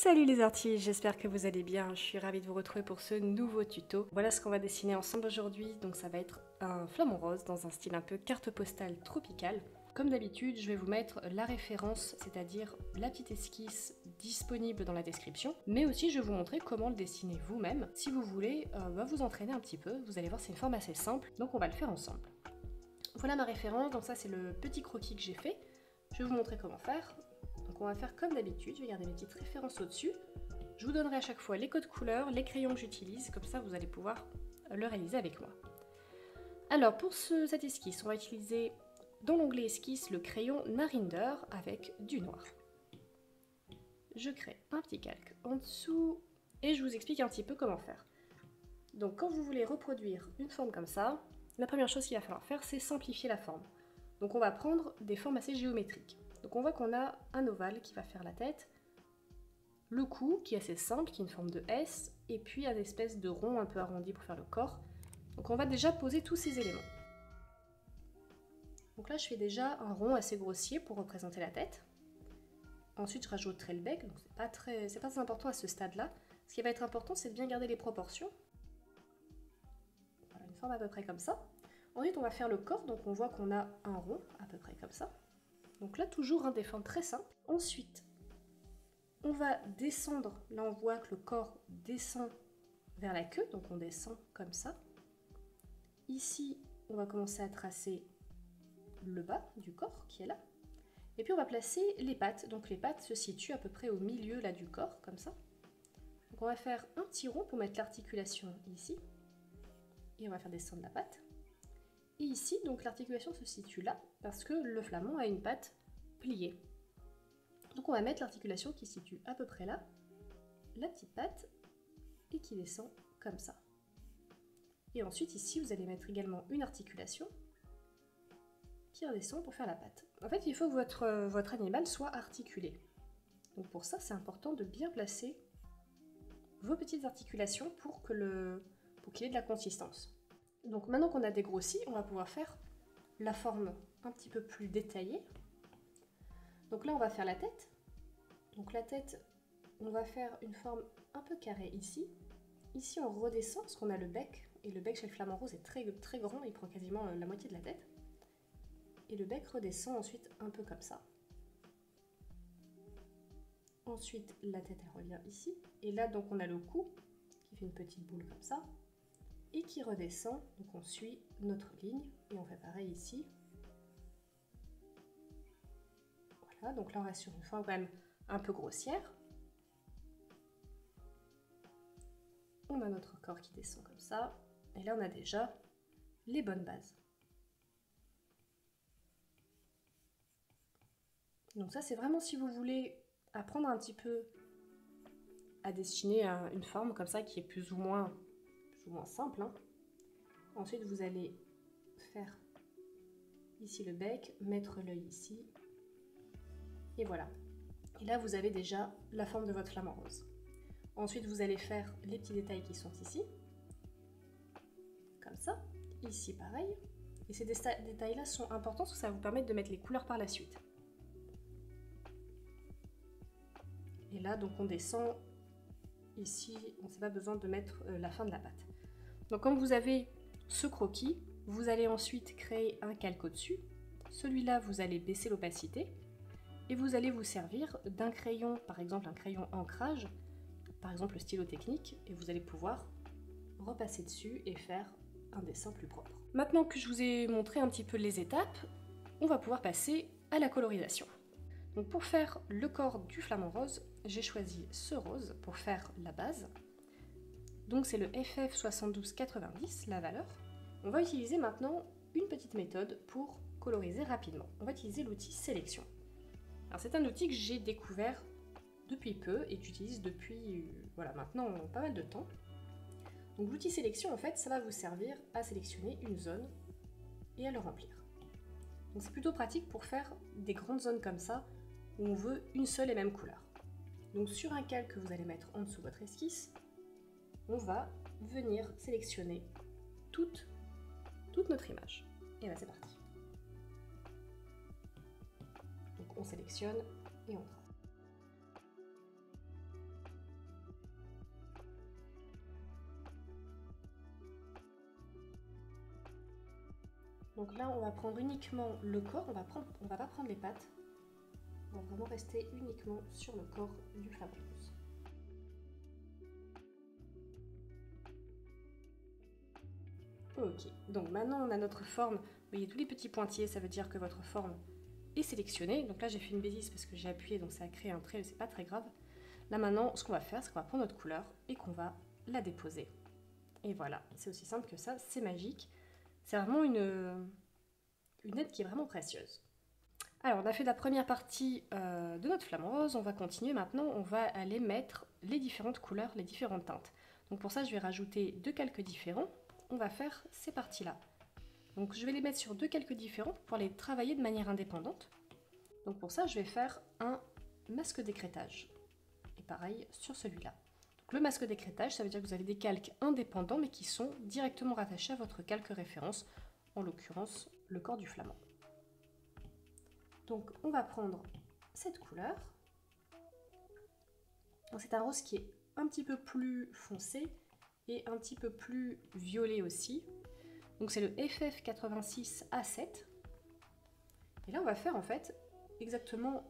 Salut les artistes, j'espère que vous allez bien, je suis ravie de vous retrouver pour ce nouveau tuto. Voilà ce qu'on va dessiner ensemble aujourd'hui, donc ça va être un flamant rose dans un style un peu carte postale tropicale. Comme d'habitude, je vais vous mettre la référence, c'est-à-dire la petite esquisse disponible dans la description, mais aussi je vais vous montrer comment le dessiner vous-même. Si vous voulez vous entraîner un petit peu, vous allez voir c'est une forme assez simple, donc on va le faire ensemble. Voilà ma référence, donc ça c'est le petit croquis que j'ai fait. Je vais vous montrer comment faire. Donc on va faire comme d'habitude, je vais garder mes petites références au-dessus. Je vous donnerai à chaque fois les codes couleurs, les crayons que j'utilise, comme ça vous allez pouvoir le réaliser avec moi. Alors pour cette esquisse, on va utiliser dans l'onglet esquisse le crayon Narinder avec du noir. Je crée un petit calque en dessous et je vous explique un petit peu comment faire. Donc quand vous voulez reproduire une forme comme ça, la première chose qu'il va falloir faire c'est simplifier la forme. Donc on va prendre des formes assez géométriques. Donc on voit qu'on a un ovale qui va faire la tête, le cou qui est assez simple, qui est une forme de S, et puis une espèce de rond un peu arrondi pour faire le corps. Donc on va déjà poser tous ces éléments. Donc là je fais déjà un rond assez grossier pour représenter la tête. Ensuite je rajouterai le bec, donc c'est pas très important à ce stade-là. Ce qui va être important c'est de bien garder les proportions. Voilà, une forme à peu près comme ça. Ensuite on va faire le corps, donc on voit qu'on a un rond à peu près comme ça. Donc là toujours des formes très simples. Ensuite on va descendre, là on voit que le corps descend vers la queue, donc on descend comme ça. Ici on va commencer à tracer le bas du corps qui est là. Et puis on va placer les pattes, donc les pattes se situent à peu près au milieu là du corps, comme ça. Donc on va faire un petit rond pour mettre l'articulation ici. Et on va faire descendre la patte. Et ici, donc l'articulation se situe là, parce que le flamand a une patte pliée. Donc on va mettre l'articulation qui se situe à peu près là, la petite patte, et qui descend comme ça. Et ensuite ici, vous allez mettre également une articulation qui redescend pour faire la patte. En fait, il faut que votre animal soit articulé. Donc pour ça, c'est important de bien placer vos petites articulations pour qu'il ait de la consistance. Donc maintenant qu'on a dégrossi, on va pouvoir faire la forme un petit peu plus détaillée. Donc là, on va faire la tête. Donc la tête, on va faire une forme un peu carrée ici. Ici, on redescend parce qu'on a le bec. Et le bec chez le flamant rose est très, très grand, il prend quasiment la moitié de la tête. Et le bec redescend ensuite un peu comme ça. Ensuite, la tête, elle revient ici. Et là, donc, on a le cou qui fait une petite boule comme ça. Et qui redescend. Donc, on suit notre ligne. Et on fait pareil ici. Voilà, donc là, on reste sur une forme quand même un peu grossière. On a notre corps qui descend comme ça. Et là, on a déjà les bonnes bases. Donc ça, c'est vraiment si vous voulez apprendre un petit peu à dessiner une forme comme ça qui est plus ou moins simple. Hein. Ensuite, vous allez faire ici le bec, mettre l'œil ici. Et voilà. Et là, vous avez déjà la forme de votre flamant rose. Ensuite, vous allez faire les petits détails qui sont ici. Comme ça. Ici, pareil. Et ces détails-là sont importants parce que ça va vous permettre de mettre les couleurs par la suite. Et là, donc on descend. Ici, on n'a pas besoin de mettre la fin de la pâte. Donc comme vous avez ce croquis, vous allez ensuite créer un calque au-dessus. Celui-là, vous allez baisser l'opacité. Et vous allez vous servir d'un crayon, par exemple un crayon ancrage, par exemple le stylo technique, et vous allez pouvoir repasser dessus et faire un dessin plus propre. Maintenant que je vous ai montré un petit peu les étapes, on va pouvoir passer à la colorisation. Donc pour faire le corps du flamant rose, j'ai choisi ce rose pour faire la base. Donc c'est le FF7290, la valeur. On va utiliser maintenant une petite méthode pour coloriser rapidement. On va utiliser l'outil sélection. Alors c'est un outil que j'ai découvert depuis peu et que j'utilise depuis maintenant pas mal de temps. Donc l'outil sélection en fait ça va vous servir à sélectionner une zone et à le remplir. Donc c'est plutôt pratique pour faire des grandes zones comme ça où on veut une seule et même couleur. Donc sur un calque que vous allez mettre en dessous de votre esquisse, on va venir sélectionner toute notre image. Et là c'est parti. Donc on sélectionne et on trace. Donc là, on va prendre uniquement le corps, on va pas prendre les pattes. On va vraiment rester uniquement sur le corps du flamant rose. Ok, donc maintenant on a notre forme. Vous voyez tous les petits pointillés, ça veut dire que votre forme est sélectionnée. Donc là j'ai fait une bêtise parce que j'ai appuyé, donc ça a créé un trait, mais c'est pas très grave. Là maintenant, ce qu'on va faire, c'est qu'on va prendre notre couleur et qu'on va la déposer. Et voilà, c'est aussi simple que ça, c'est magique. C'est vraiment une aide qui est vraiment précieuse. Alors, on a fait la première partie de notre flamme rose, on va continuer maintenant, on va aller mettre les différentes couleurs, les différentes teintes. Donc pour ça, je vais rajouter 2 calques différents, on va faire ces parties-là. Donc je vais les mettre sur 2 calques différents pour les travailler de manière indépendante. Donc pour ça, je vais faire un masque d'écrêtage. Et pareil sur celui-là. Le masque d'écrêtage, ça veut dire que vous avez des calques indépendants mais qui sont directement rattachés à votre calque référence, en l'occurrence le corps du flamand. Donc on va prendre cette couleur. C'est un rose qui est un petit peu plus foncé et un petit peu plus violet aussi. Donc c'est le FF86A7. Et là on va faire en fait exactement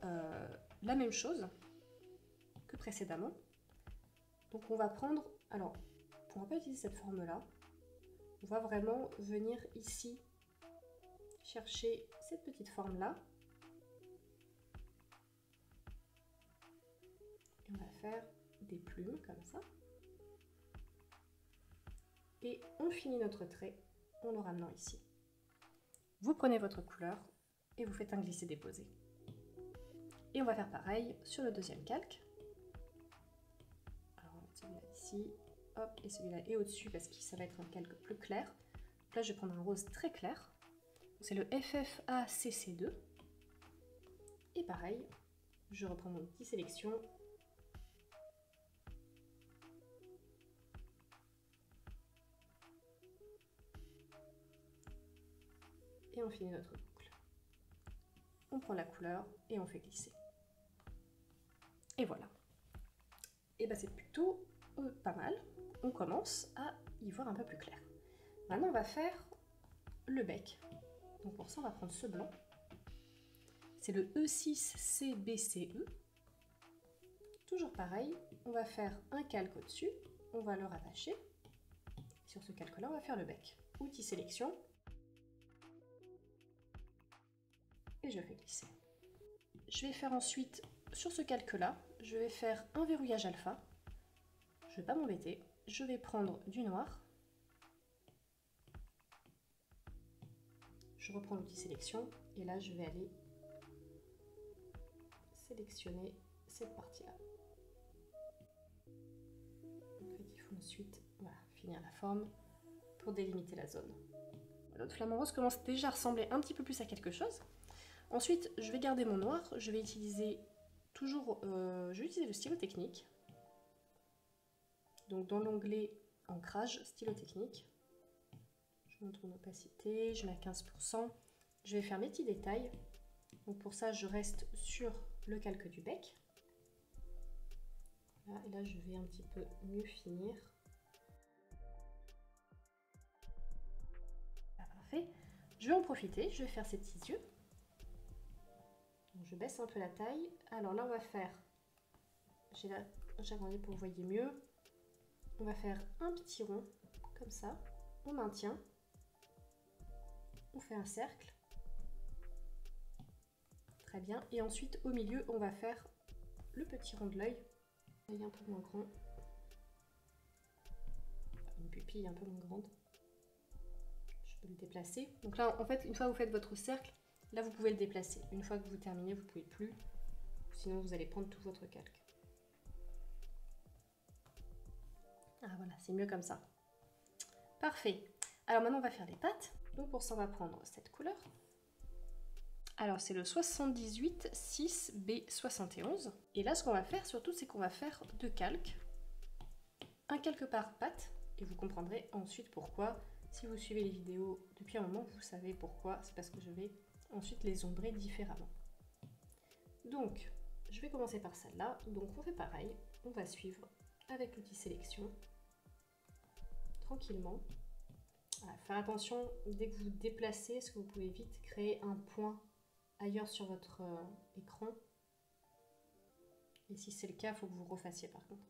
la même chose que précédemment. Donc on va prendre, alors on va pas utiliser cette forme là, on va vraiment venir ici chercher cette petite forme là. Et on va faire des plumes comme ça. Et on finit notre trait en le ramenant ici. Vous prenez votre couleur et vous faites un glisser-déposer. Et on va faire pareil sur le deuxième calque. Alors on va mettre celui-là ici, hop, et celui-là est au-dessus parce que ça va être un calque plus clair. Donc là je vais prendre un rose très clair. C'est le FFACC2. Et pareil, je reprends mon outil sélection. Et on finit notre boucle. On prend la couleur et on fait glisser. Et voilà. Et ben c'est plutôt pas mal. On commence à y voir un peu plus clair. Maintenant on va faire le bec. Donc pour ça on va prendre ce blanc. C'est le E6CBCE. Toujours pareil, on va faire un calque au-dessus, on va le rattacher. Sur ce calque-là, on va faire le bec. Outil sélection. Et je fais glisser. Je vais faire ensuite, sur ce calque-là, je vais faire un verrouillage alpha. Je ne vais pas m'embêter. Je vais prendre du noir. Je reprends l'outil sélection. Et là, je vais aller sélectionner cette partie-là. En fait, il faut ensuite finir la forme pour délimiter la zone. Notre flamant rose commence déjà à ressembler un petit peu plus à quelque chose. Ensuite, je vais garder mon noir. Je vais utiliser toujours je vais utiliser le stylo technique. Donc dans l'onglet ancrage, stylo technique. Je montre mon opacité, je mets à 15%. Je vais faire mes petits détails. Donc pour ça, je reste sur le calque du bec. Voilà, et là, je vais un petit peu mieux finir. Voilà, parfait. Je vais en profiter, je vais faire ces petits yeux. Donc, je baisse un peu la taille. Alors là, on va faire, j'agrandis pour que vous voyez mieux. On va faire un petit rond, comme ça. On maintient. On fait un cercle. Très bien. Et ensuite, au milieu, on va faire le petit rond de l'œil. L'œil un peu moins grand. Une pupille un peu moins grande. Je peux le déplacer. Donc là, en fait, une fois que vous faites votre cercle, là, vous pouvez le déplacer. Une fois que vous terminez, vous ne pouvez plus. Sinon, vous allez prendre tout votre calque. Ah voilà, c'est mieux comme ça. Parfait. Alors maintenant, on va faire les pattes. Donc pour ça, on va prendre cette couleur. Alors c'est le 78-6B71. Et là, ce qu'on va faire surtout, c'est qu'on va faire deux calques. Un calque par patte. Et vous comprendrez ensuite pourquoi. Si vous suivez les vidéos depuis un moment, vous savez pourquoi. C'est parce que je vais ensuite les ombrer différemment. Donc, je vais commencer par celle-là. Donc on fait pareil. On va suivre avec l'outil sélection. Tranquillement. Voilà, faire attention, dès que vous déplacez, parce que vous pouvez vite créer un point ailleurs sur votre écran. Et si c'est le cas, il faut que vous refassiez par contre.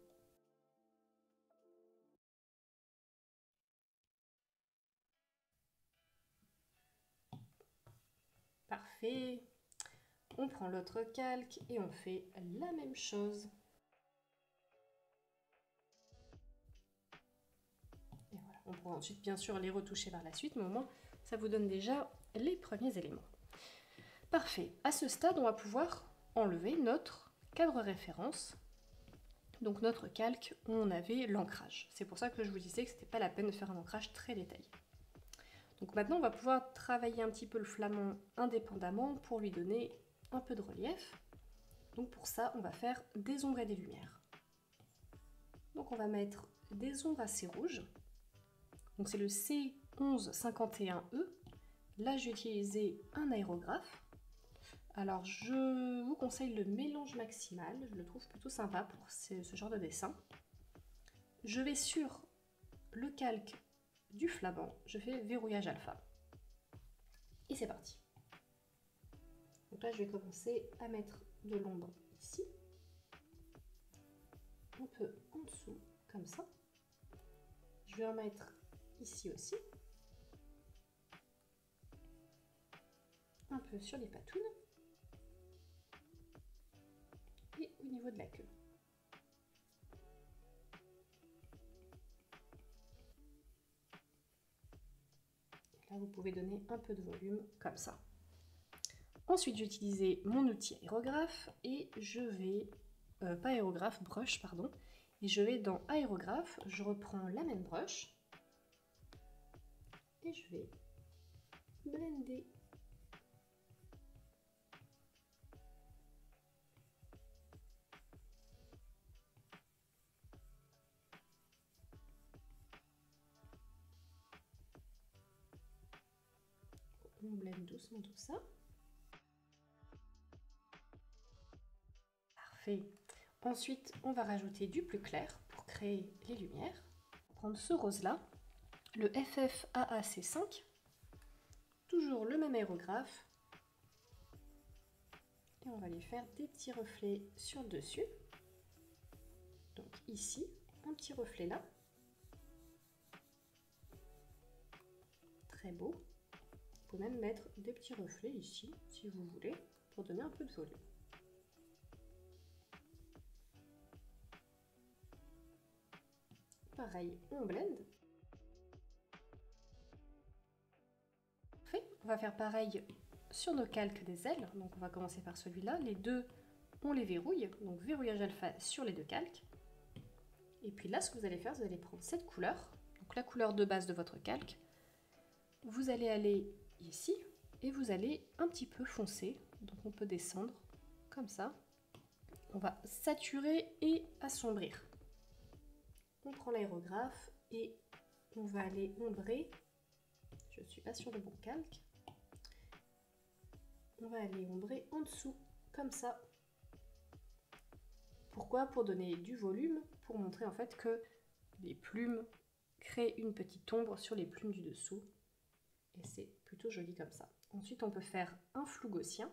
Parfait. On prend l'autre calque et on fait la même chose. Et voilà. On pourra ensuite bien sûr les retoucher par la suite, mais au moins ça vous donne déjà les premiers éléments. Parfait. À ce stade, on va pouvoir enlever notre cadre référence. Donc notre calque, on avait l'ancrage. C'est pour ça que je vous disais que ce n'était pas la peine de faire un ancrage très détaillé. Donc maintenant, on va pouvoir travailler un petit peu le flamand indépendamment pour lui donner un peu de relief. Donc pour ça, on va faire des ombres et des lumières. Donc on va mettre des ombres assez rouges. Donc c'est le C1151E. Là, j'ai utilisé un aérographe. Alors je vous conseille le mélange maximal, je le trouve plutôt sympa pour ce genre de dessin. Je vais sur le calque du flamand, je fais verrouillage alpha. Et c'est parti. Donc là, je vais commencer à mettre de l'ombre ici, un peu en dessous, comme ça. Je vais en mettre ici aussi, un peu sur les patounes et au niveau de la queue. Et là, vous pouvez donner un peu de volume comme ça. Ensuite, j'ai utilisé mon outil aérographe et je vais, pas aérographe, brush, pardon. Et je vais dans aérographe, je reprends la même brush et je vais blender. On blende doucement tout ça. Parfait. Ensuite, on va rajouter du plus clair pour créer les lumières. On va prendre ce rose-là, le FFAAC5. Toujours le même aérographe. Et on va lui faire des petits reflets sur le dessus. Donc ici, un petit reflet là. Très beau. Vous pouvez même mettre des petits reflets ici, si vous voulez, pour donner un peu de volume. Pareil, on blende. Parfait. On va faire pareil sur nos calques des ailes. Donc on va commencer par celui-là. Les deux, on les verrouille. Donc verrouillage alpha sur les deux calques. Et puis là, ce que vous allez faire, vous allez prendre cette couleur, donc la couleur de base de votre calque. Vous allez aller ici et vous allez un petit peu foncer. Donc on peut descendre comme ça. On va saturer et assombrir. On prend l'aérographe et on va aller ombrer. Je ne suis pas sur le bon calque. On va aller ombrer en dessous, comme ça. Pourquoi? Pour donner du volume, pour montrer en fait que les plumes créent une petite ombre sur les plumes du dessous. Et c'est plutôt joli comme ça. Ensuite, on peut faire un flou gaussien.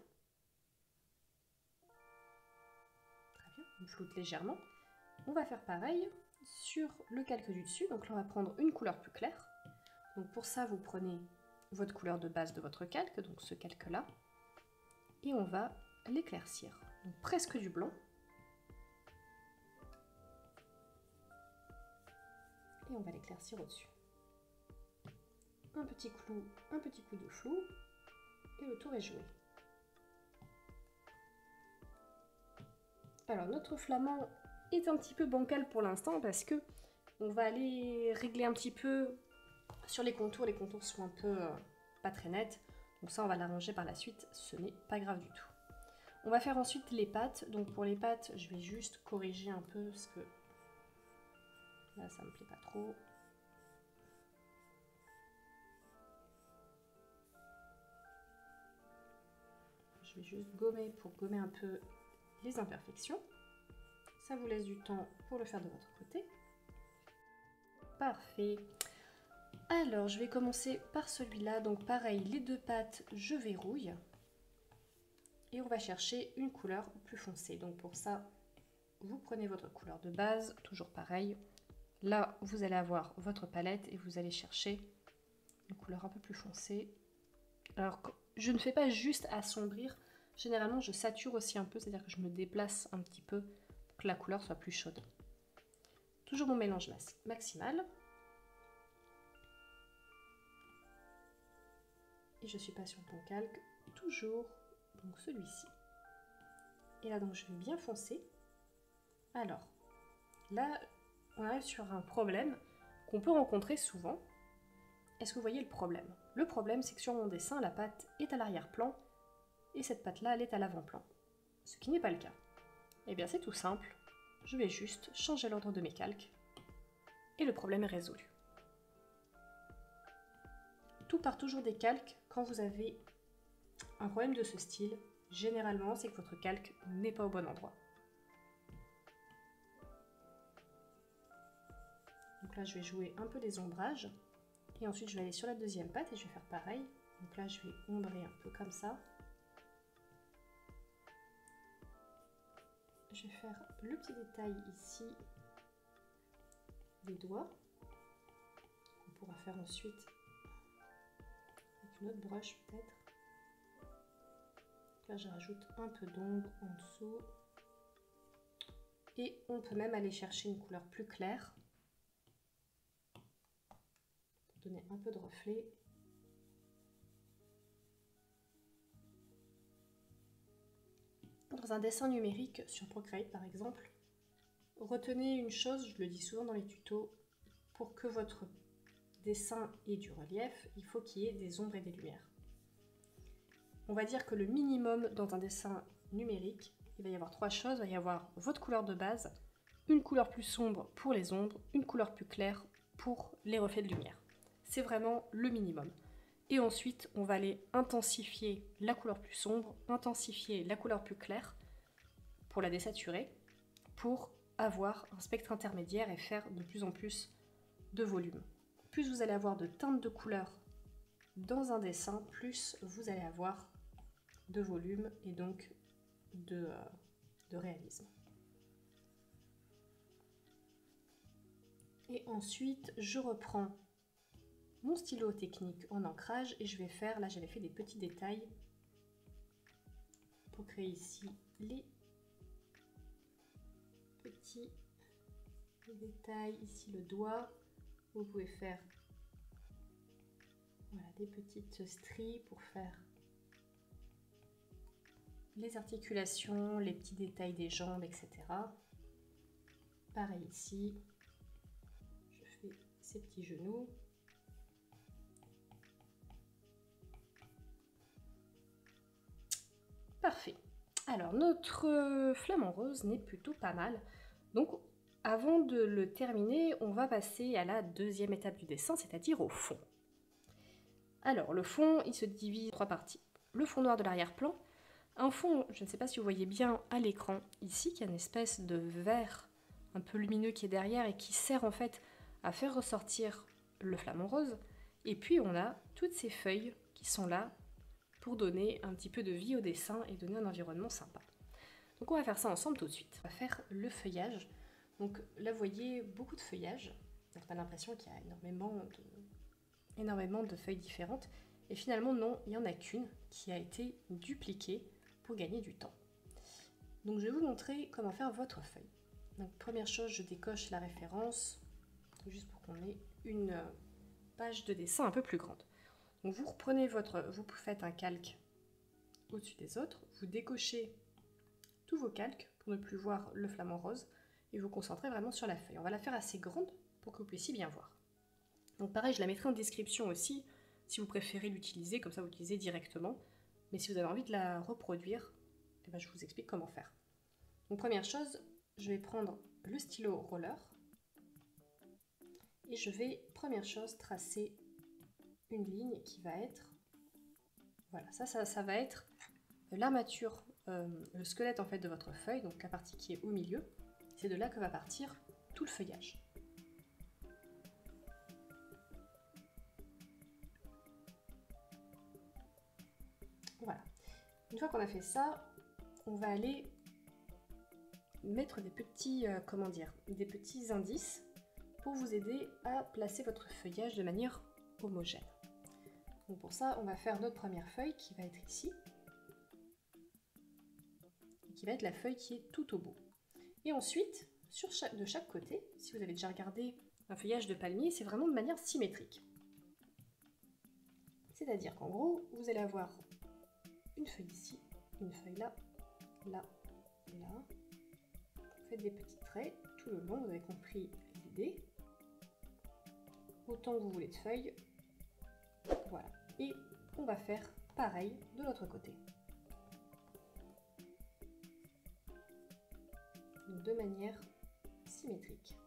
Très bien, on floute légèrement. On va faire pareil sur le calque du dessus. Donc là, on va prendre une couleur plus claire. Donc pour ça, vous prenez votre couleur de base de votre calque, donc ce calque-là, et on va l'éclaircir. Donc presque du blanc. Et on va l'éclaircir au-dessus. Un petit clou, un petit coup de flou, et le tour est joué. Alors notre flamand est un petit peu bancal pour l'instant parce que on va aller régler un petit peu sur les contours sont un peu pas très nets, donc ça on va l'arranger par la suite, ce n'est pas grave du tout. On va faire ensuite les pattes, donc pour les pattes je vais juste corriger un peu parce que là ça me plaît pas trop. Je vais juste gommer pour gommer un peu les imperfections. Ça vous laisse du temps pour le faire de votre côté. Parfait. Alors, je vais commencer par celui-là. Donc pareil, les deux pattes, je verrouille. Et on va chercher une couleur plus foncée. Donc pour ça, vous prenez votre couleur de base, toujours pareil. Là, vous allez avoir votre palette et vous allez chercher une couleur un peu plus foncée. Alors, je ne fais pas juste assombrir. Généralement, je sature aussi un peu, c'est-à-dire que je me déplace un petit peu pour que la couleur soit plus chaude. Toujours mon mélange maximal. Et je suis pas sur mon calque, toujours donc celui-ci. Et là, donc, je vais bien foncer. Alors, là, on arrive sur un problème qu'on peut rencontrer souvent. Est-ce que vous voyez le problème? Le problème, c'est que sur mon dessin, la patte est à l'arrière-plan et cette patte-là, elle est à l'avant-plan. Ce qui n'est pas le cas. Eh bien, c'est tout simple. Je vais juste changer l'ordre de mes calques et le problème est résolu. Tout part toujours des calques. Quand vous avez un problème de ce style, généralement, c'est que votre calque n'est pas au bon endroit. Donc là, je vais jouer un peu les ombrages. Et ensuite, je vais aller sur la deuxième patte et je vais faire pareil. Donc là, je vais ombrer un peu comme ça. Je vais faire le petit détail ici des doigts. On pourra faire ensuite avec une autre brush peut-être. Là, je rajoute un peu d'ombre en dessous. Et on peut même aller chercher une couleur plus claire. Donner un peu de reflet. Dans un dessin numérique sur Procreate par exemple, retenez une chose, je le dis souvent dans les tutos, pour que votre dessin ait du relief, il faut qu'il y ait des ombres et des lumières. On va dire que le minimum dans un dessin numérique, il va y avoir trois choses. Il va y avoir votre couleur de base, une couleur plus sombre pour les ombres, une couleur plus claire pour les reflets de lumière. C'est vraiment le minimum. Et ensuite, on va aller intensifier la couleur plus sombre, intensifier la couleur plus claire pour la désaturer, pour avoir un spectre intermédiaire et faire de plus en plus de volume. Plus vous allez avoir de teintes de couleurs dans un dessin, plus vous allez avoir de volume et donc de réalisme. Et ensuite, je reprends mon stylo technique en ancrage et je vais faire, là j'avais fait des petits détails pour créer ici les petits détails, ici le doigt. Vous pouvez faire voilà, des petites stries pour faire les articulations, les petits détails des jambes, etc. Pareil ici, je fais ces petits genoux. Parfait. Alors, notre flamant rose n'est plutôt pas mal. Donc, avant de le terminer, on va passer à la deuxième étape du dessin, c'est-à-dire au fond. Alors, le fond, il se divise en trois parties. Le fond noir de l'arrière-plan, un fond, je ne sais pas si vous voyez bien à l'écran, ici, qui a une espèce de vert un peu lumineux qui est derrière et qui sert en fait à faire ressortir le flamant rose. Et puis, on a toutes ces feuilles qui sont là pour donner un petit peu de vie au dessin et donner un environnement sympa. Donc on va faire ça ensemble tout de suite. On va faire le feuillage. Donc là vous voyez beaucoup de feuillage. On a l'impression qu'il y a énormément de feuilles différentes. Et finalement non, il n'y en a qu'une qui a été dupliquée pour gagner du temps. Donc je vais vous montrer comment faire votre feuille. Donc première chose, je décoche la référence, juste pour qu'on ait une page de dessin un peu plus grande. Donc vous reprenez vous faites un calque au-dessus des autres, vous décochez tous vos calques pour ne plus voir le flamant rose et vous concentrez vraiment sur la feuille. On va la faire assez grande pour que vous puissiez bien voir. Donc pareil, je la mettrai en description aussi si vous préférez l'utiliser, comme ça vous l'utilisez directement. Mais si vous avez envie de la reproduire, eh ben, je vous explique comment faire. Donc première chose, je vais prendre le stylo roller et je vais, première chose, tracer une ligne qui va être, voilà, ça va être l'armature, le squelette en fait de votre feuille, donc la partie qui est au milieu. C'est de là que va partir tout le feuillage. Voilà. Une fois qu'on a fait ça, on va aller mettre des petits, des petits indices pour vous aider à placer votre feuillage de manière homogène. Donc pour ça, on va faire notre première feuille qui va être ici, et qui va être la feuille qui est tout au bout. Et ensuite, de chaque côté, si vous avez déjà regardé un feuillage de palmier, c'est vraiment de manière symétrique. C'est-à-dire qu'en gros, vous allez avoir une feuille ici, une feuille là, là, là. Vous faites des petits traits tout le long, vous avez compris l'idée. Autant que vous voulez de feuilles. Voilà. Et on va faire pareil de l'autre côté. Donc de manière symétrique.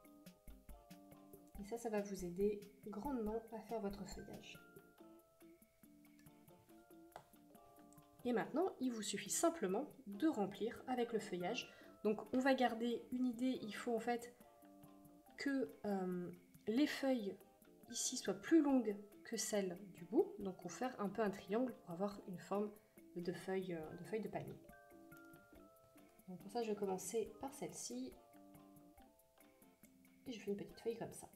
Et ça va vous aider grandement à faire votre feuillage. Et maintenant, il vous suffit simplement de remplir avec le feuillage. Donc on va garder une idée, il faut en fait que les feuilles ici soient plus longues que celles du bout. Donc on va faire un peu un triangle pour avoir une forme de feuille de palmier. Donc pour ça, je vais commencer par celle-ci. Et je fais une petite feuille comme ça.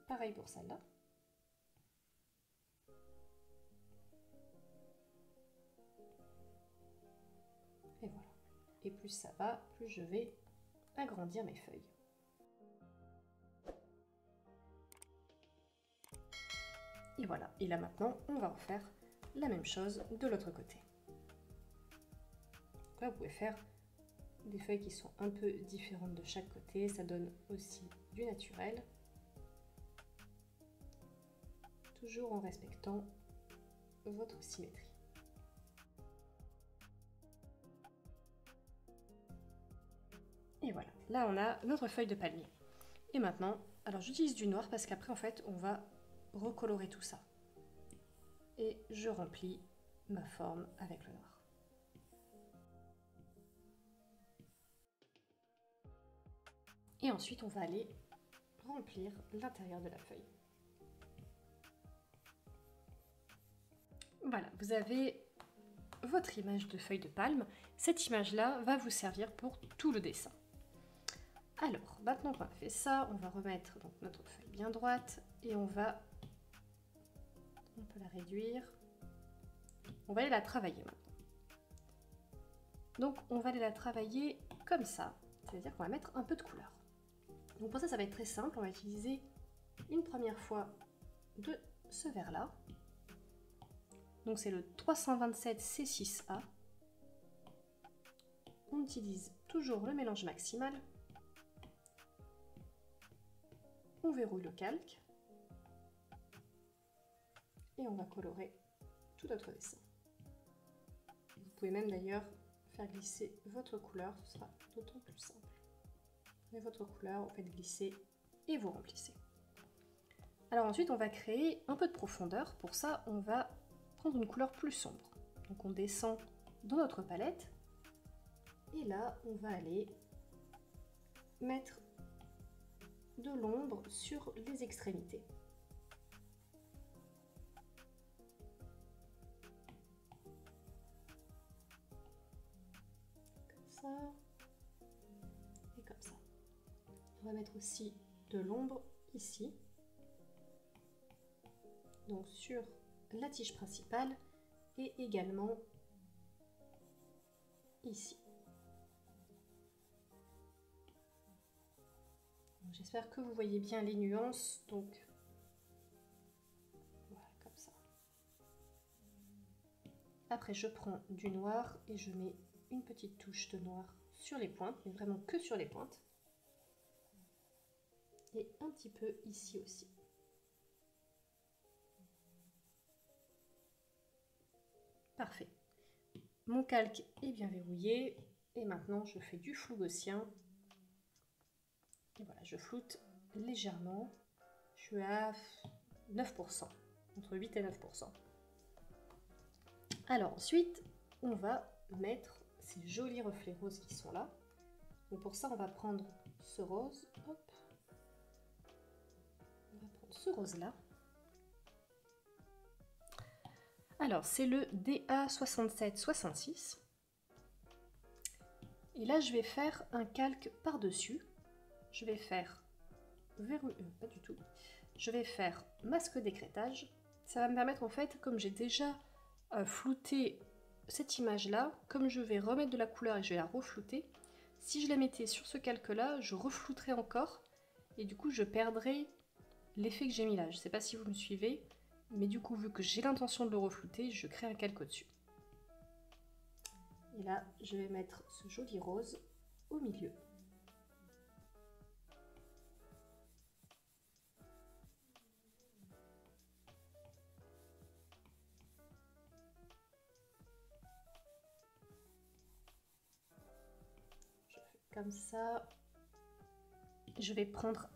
Pareil pour celle-là. Et voilà. Et plus ça va, plus je vais agrandir mes feuilles. Et voilà. Et là maintenant, on va en faire la même chose de l'autre côté. Donc là, vous pouvez faire des feuilles qui sont un peu différentes de chaque côté. Ça donne aussi du naturel. Toujours en respectant votre symétrie. Et voilà, là on a notre feuille de palmier. Et maintenant, alors j'utilise du noir parce qu'après en fait on va recolorer tout ça. Et je remplis ma forme avec le noir. Et ensuite on va aller remplir l'intérieur de la feuille. Voilà, vous avez votre image de feuille de palme. Cette image-là va vous servir pour tout le dessin. Alors, maintenant qu'on a fait ça, on va remettre donc notre feuille bien droite et on peut la réduire. On va aller la travailler maintenant. Donc, on va aller la travailler comme ça, c'est-à-dire qu'on va mettre un peu de couleur. Donc pour ça, ça va être très simple. On va utiliser une première fois de ce vert-là. Donc c'est le 327 C6A. On utilise toujours le mélange maximal. On verrouille le calque et on va colorer tout notre dessin. Vous pouvez même d'ailleurs faire glisser votre couleur, ce sera d'autant plus simple. Prenez votre couleur, vous faites glisser et vous remplissez. Alors ensuite on va créer un peu de profondeur. Pour ça on va prendre une couleur plus sombre. Donc on descend dans notre palette et là on va aller mettre de l'ombre sur les extrémités. Comme ça et comme ça. On va mettre aussi de l'ombre ici, donc sur la tige principale et également ici. J'espère que vous voyez bien les nuances, donc voilà, comme ça. Après je prends du noir et je mets une petite touche de noir sur les pointes, mais vraiment que sur les pointes. Et un petit peu ici aussi. Parfait. Mon calque est bien verrouillé et maintenant je fais du flou gaussien. Et voilà, je floute légèrement. Je suis à 9%, entre 8 et 9%. Alors ensuite, on va mettre ces jolis reflets roses qui sont là. Donc pour ça, on va prendre ce rose. Hop. On va prendre ce rose là. Alors, c'est le DA6766. Et là, je vais faire un calque par-dessus. Je vais faire pas du tout. Je vais faire masque d'écrêtage. Ça va me permettre, en fait, comme j'ai déjà flouté cette image-là, comme je vais remettre de la couleur et je vais la reflouter, si je la mettais sur ce calque-là, je reflouterais encore. Et du coup, je perdrais l'effet que j'ai mis là. Je ne sais pas si vous me suivez, mais du coup, vu que j'ai l'intention de le reflouter, je crée un calque au-dessus. Et là, je vais mettre ce joli rose au milieu. Je fais comme ça. Je vais prendre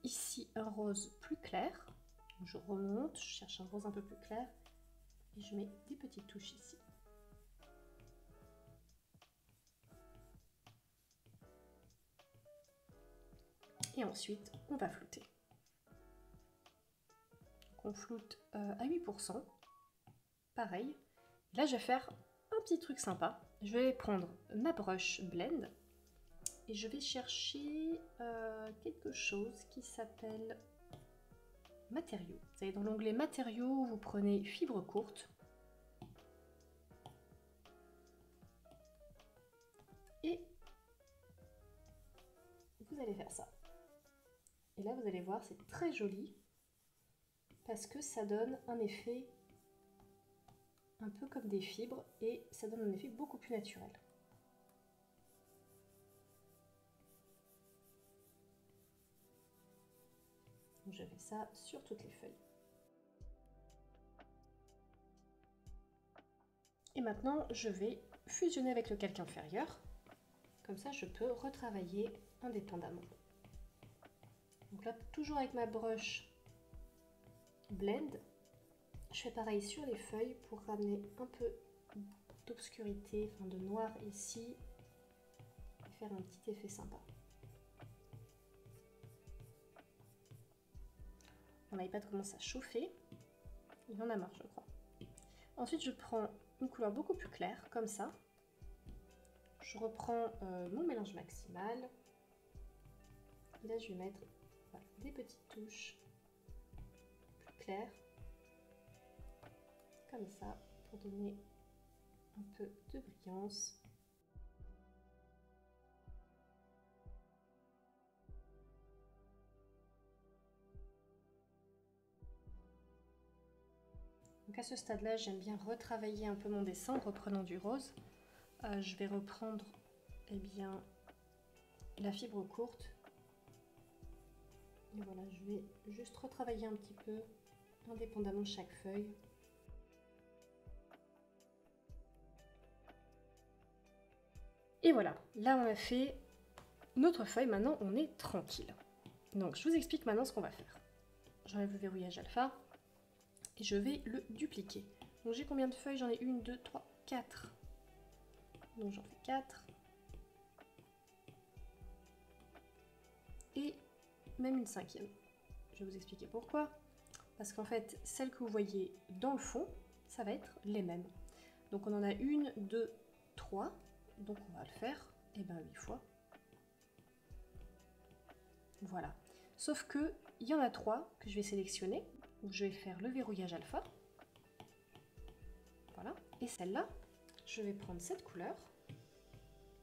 ici un rose plus clair. Je remonte, je cherche un rose un peu plus clair et je mets des petites touches ici. Et ensuite, on va flouter. Donc on floute à 8%. Pareil. Là, je vais faire un petit truc sympa. Je vais prendre ma brush blend et je vais chercher quelque chose qui s'appelle matériaux. Vous savez, dans l'onglet matériaux, vous prenez fibre courte. Et vous allez faire ça. Et là, vous allez voir, c'est très joli parce que ça donne un effet un peu comme des fibres et ça donne un effet beaucoup plus naturel. Donc, je fais ça sur toutes les feuilles. Et maintenant, je vais fusionner avec le calque inférieur. Comme ça, je peux retravailler indépendamment. Donc là, toujours avec ma brush blend, je fais pareil sur les feuilles pour ramener un peu d'obscurité, enfin de noir ici, et faire un petit effet sympa. On l'iPad commence à chauffer, il en a marre je crois. Ensuite je prends une couleur beaucoup plus claire, comme ça. Je reprends mon mélange maximal, et là je vais mettre voilà, des petites touches plus claires, comme ça, pour donner un peu de brillance. Donc à ce stade-là, j'aime bien retravailler un peu mon dessin en reprenant du rose. Je vais reprendre bien, la fibre courte. Et voilà, je vais juste retravailler un petit peu, indépendamment de chaque feuille. Et voilà, là on a fait notre feuille, maintenant on est tranquille. Donc je vous explique maintenant ce qu'on va faire. J'enlève le verrouillage alpha et je vais le dupliquer. Donc j'ai combien de feuilles? J'en ai 1, 2, 3, 4. Donc j'en fais 4. Et même une 5e. Je vais vous expliquer pourquoi. Parce qu'en fait, celles que vous voyez dans le fond, ça va être les mêmes. Donc on en a 1, 2, 3. Donc on va le faire 8 fois. Voilà. Sauf que il y en a 3 que je vais sélectionner, où je vais faire le verrouillage alpha. Voilà. Et celle-là, je vais prendre cette couleur.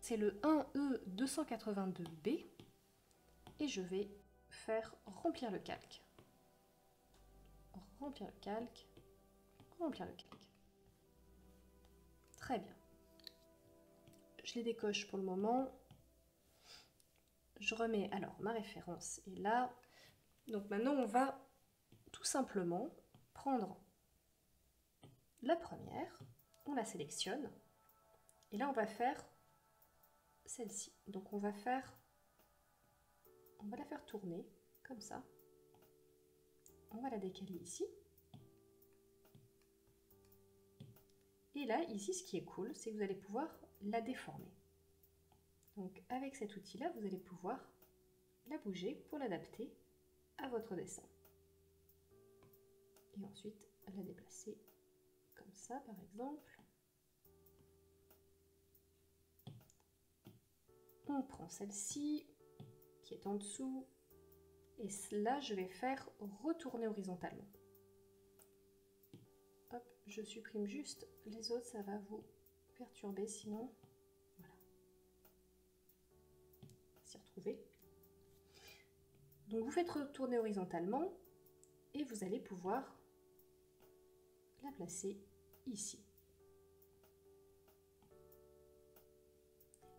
C'est le 1E282B. Et je vais faire remplir le calque. Remplir le calque. Remplir le calque. Très bien. Je les décoche pour le moment. Je remets alors ma référence est là. Donc maintenant on va tout simplement prendre la première, on la sélectionne et là on va faire celle-ci. Donc on va la faire tourner comme ça. On va la décaler ici. Et là ici ce qui est cool, c'est que vous allez pouvoir la déformer. Donc avec cet outil-là, vous allez pouvoir la bouger pour l'adapter à votre dessin. Et ensuite la déplacer comme ça par exemple. On prend celle-ci qui est en dessous et là je vais faire retourner horizontalement. Hop, je supprime juste les autres, ça va vous perturber sinon. Voilà. S'y retrouver. Donc vous faites retourner horizontalement et vous allez pouvoir la placer ici.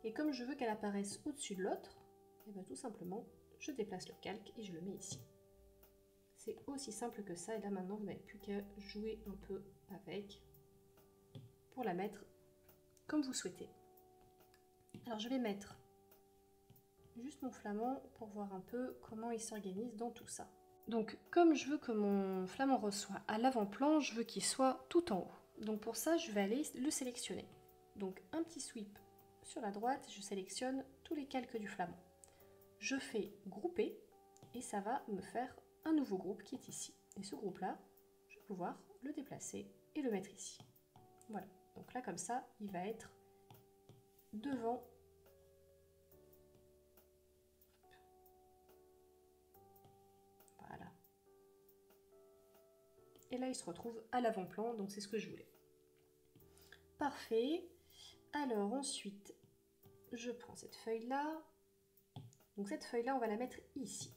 Et comme je veux qu'elle apparaisse au-dessus de l'autre, et bien tout simplement, je déplace le calque et je le mets ici. C'est aussi simple que ça, et là maintenant vous n'avez plus qu'à jouer un peu avec pour la mettre comme vous souhaitez. Alors je vais mettre juste mon flamand pour voir un peu comment il s'organise dans tout ça. Donc comme je veux que mon flamand rose soit à l'avant-plan, je veux qu'il soit tout en haut. Donc pour ça, je vais aller le sélectionner. Donc un petit sweep sur la droite, je sélectionne tous les calques du flamand. Je fais grouper et ça va me faire un nouveau groupe qui est ici. Et ce groupe-là, je vais pouvoir le déplacer et le mettre ici. Voilà, donc là comme ça, il va être devant. Voilà. Et là, il se retrouve à l'avant-plan, donc c'est ce que je voulais. Parfait. Alors ensuite, je prends cette feuille-là. Donc cette feuille-là, on va la mettre ici.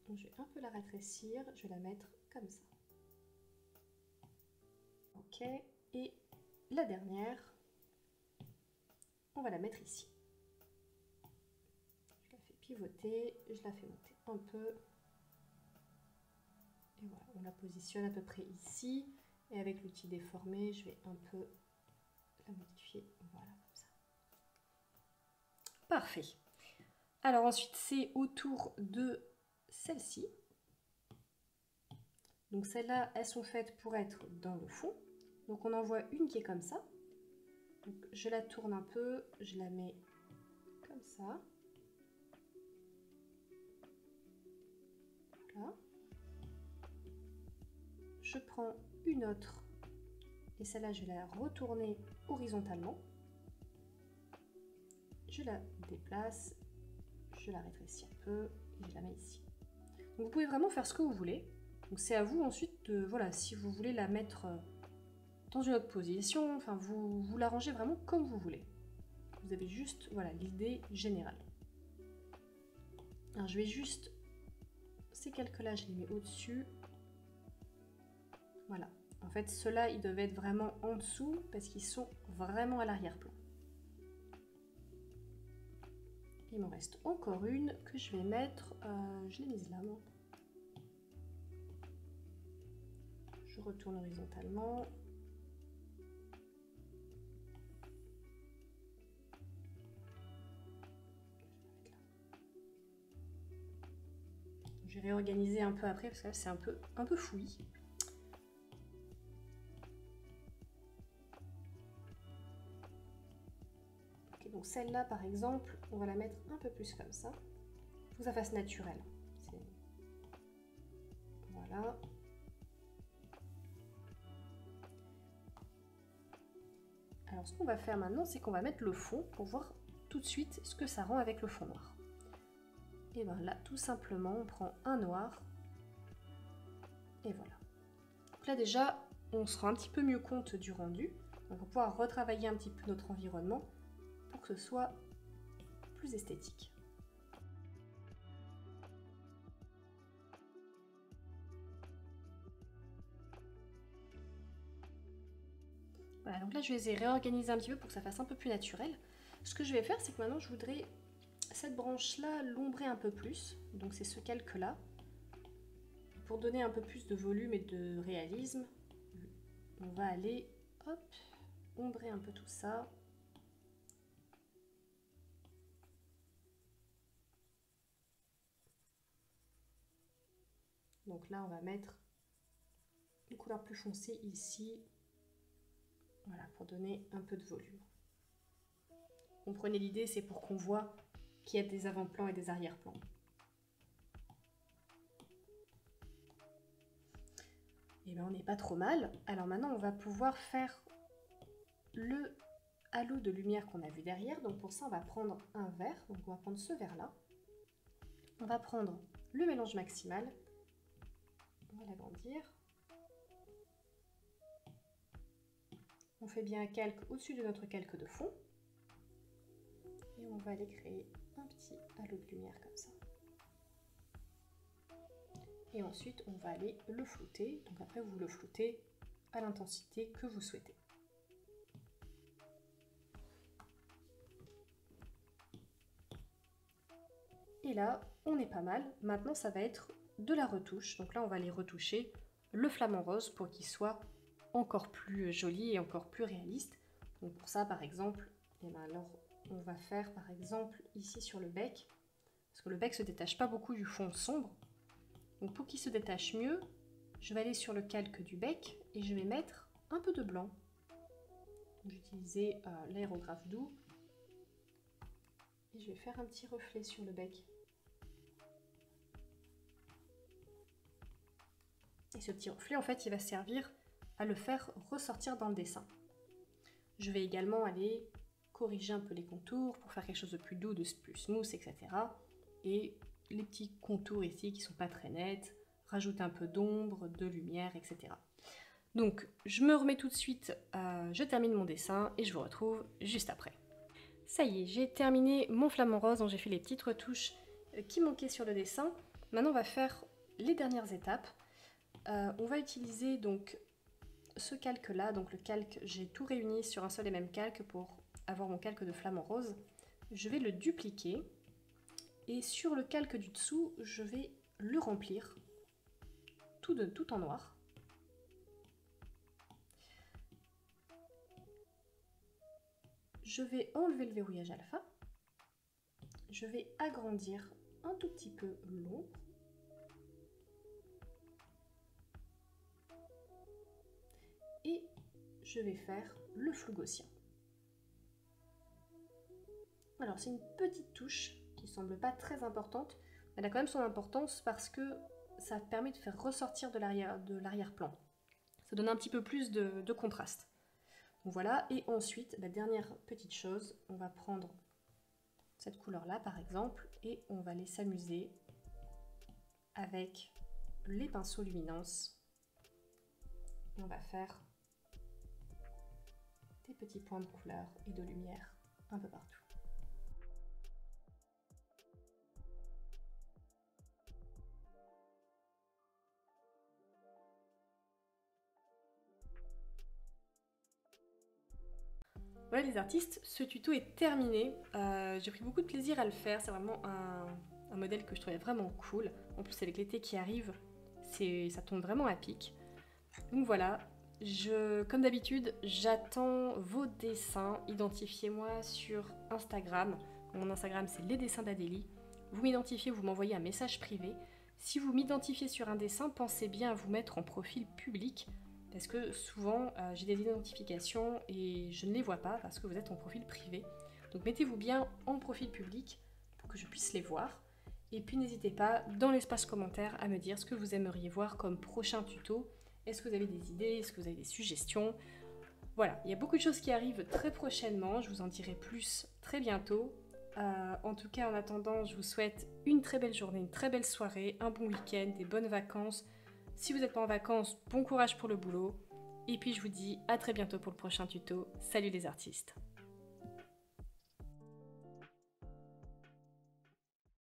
Donc je vais un peu la rétrécir, je vais la mettre comme ça. Ok, et la dernière, on va la mettre ici. Je la fais pivoter, je la fais monter un peu. Et voilà, on la positionne à peu près ici. Et avec l'outil déformé, je vais un peu la modifier. Voilà, comme ça. Parfait. Alors ensuite, c'est autour de celle-ci. Donc celles-là, elles sont faites pour être dans le fond. Donc on en voit une qui est comme ça. Donc je la tourne un peu, je la mets comme ça. Voilà. Je prends une autre et celle-là, je vais la retourner horizontalement. Je la déplace, je la rétrécis un peu et je la mets ici. Donc vous pouvez vraiment faire ce que vous voulez. Donc c'est à vous ensuite de, voilà, si vous voulez la mettre dans une autre position, enfin vous l'arrangez vraiment comme vous voulez. Vous avez juste, voilà, l'idée générale. Alors je vais juste, ces calques-là, je les mets au-dessus. Voilà. En fait, ceux-là, ils doivent être vraiment en dessous parce qu'ils sont vraiment à l'arrière-plan. Il m'en reste encore une que je vais mettre, je l'ai mise là, moi. Je retourne horizontalement. Je vais réorganiser un peu après parce que là c'est un peu fouillis. Okay, donc celle-là par exemple, on va la mettre un peu plus comme ça. Il faut que ça fasse naturel. Voilà. Alors ce qu'on va faire maintenant, c'est qu'on va mettre le fond pour voir tout de suite ce que ça rend avec le fond noir. Et bien là, tout simplement, on prend un noir. Et voilà. Donc là déjà, on se rend un petit peu mieux compte du rendu. Donc on va pouvoir retravailler un petit peu notre environnement pour que ce soit plus esthétique. Voilà, donc là je les ai réorganisés un petit peu pour que ça fasse un peu plus naturel. Ce que je vais faire, c'est que maintenant je voudrais cette branche-là l'ombrer un peu plus. Donc c'est ce calque-là. Pour donner un peu plus de volume et de réalisme, on va aller, hop, ombrer un peu tout ça. Donc là, on va mettre une couleur plus foncée ici. Voilà, pour donner un peu de volume. Comprenez l'idée, c'est pour qu'on voit qu'il y a des avant-plans et des arrière-plans. Et bien on n'est pas trop mal. Alors maintenant on va pouvoir faire le halo de lumière qu'on a vu derrière. Donc pour ça on va prendre un verre, donc on va prendre ce verre là. On va prendre le mélange maximal, on va l'agrandir. On fait bien un calque au-dessus de notre calque de fond. Et on va aller créer un petit halo de lumière comme ça. Et ensuite, on va aller le flouter. Donc après, vous le floutez à l'intensité que vous souhaitez. Et là, on est pas mal. Maintenant, ça va être de la retouche. Donc là, on va aller retoucher le flamant rose pour qu'il soit encore plus joli et encore plus réaliste. Donc pour ça, par exemple, eh ben alors, on va faire par exemple ici sur le bec, parce que le bec se détache pas beaucoup du fond sombre. Donc pour qu'il se détache mieux, je vais aller sur le calque du bec et je vais mettre un peu de blanc. J'ai utilisé l'aérographe doux et je vais faire un petit reflet sur le bec. Et ce petit reflet, en fait, il va servir à le faire ressortir dans le dessin. Je vais également aller corriger un peu les contours pour faire quelque chose de plus doux, de plus smooth, etc. Et les petits contours ici qui sont pas très nets, rajouter un peu d'ombre, de lumière, etc. Donc je me remets tout de suite, je termine mon dessin et je vous retrouve juste après. Ça y est, j'ai terminé mon flamant rose, donc j'ai fait les petites retouches qui manquaient sur le dessin. Maintenant on va faire les dernières étapes. On va utiliser donc ce calque là, donc le calque, j'ai tout réuni sur un seul et même calque pour avoir mon calque de flamant rose. Je vais le dupliquer et sur le calque du dessous, je vais le remplir tout en noir. Je vais enlever le verrouillage alpha. Je vais agrandir un tout petit peu l'ombre. Et je vais faire le flou gaussien. Alors c'est une petite touche qui ne semble pas très importante, mais elle a quand même son importance parce que ça permet de faire ressortir de l'arrière-plan. Ça donne un petit peu plus de contraste. Donc voilà, et ensuite, la dernière petite chose, on va prendre cette couleur-là par exemple, et on va aller s'amuser avec les pinceaux luminance. On va faire des petits points de couleur et de lumière un peu partout. Voilà les artistes, ce tuto est terminé. J'ai pris beaucoup de plaisir à le faire, c'est vraiment un modèle que je trouvais vraiment cool. En plus avec l'été qui arrive, ça tombe vraiment à pic. Donc voilà, comme d'habitude, j'attends vos dessins. Identifiez-moi sur Instagram. Mon Instagram c'est les dessins d'Adélie. Vous m'identifiez, vous m'envoyez un message privé. Si vous m'identifiez sur un dessin, pensez bien à vous mettre en profil public. Parce que souvent, j'ai des identifications et je ne les vois pas parce que vous êtes en profil privé. Donc mettez-vous bien en profil public pour que je puisse les voir. Et puis n'hésitez pas, dans l'espace commentaire, à me dire ce que vous aimeriez voir comme prochain tuto. Est-ce que vous avez des idées? Est-ce que vous avez des suggestions? Voilà, il y a beaucoup de choses qui arrivent très prochainement. Je vous en dirai plus très bientôt. En tout cas, en attendant, je vous souhaite une très belle journée, une très belle soirée, un bon week-end, des bonnes vacances. Si vous n'êtes pas en vacances, bon courage pour le boulot. Et puis je vous dis à très bientôt pour le prochain tuto. Salut les artistes!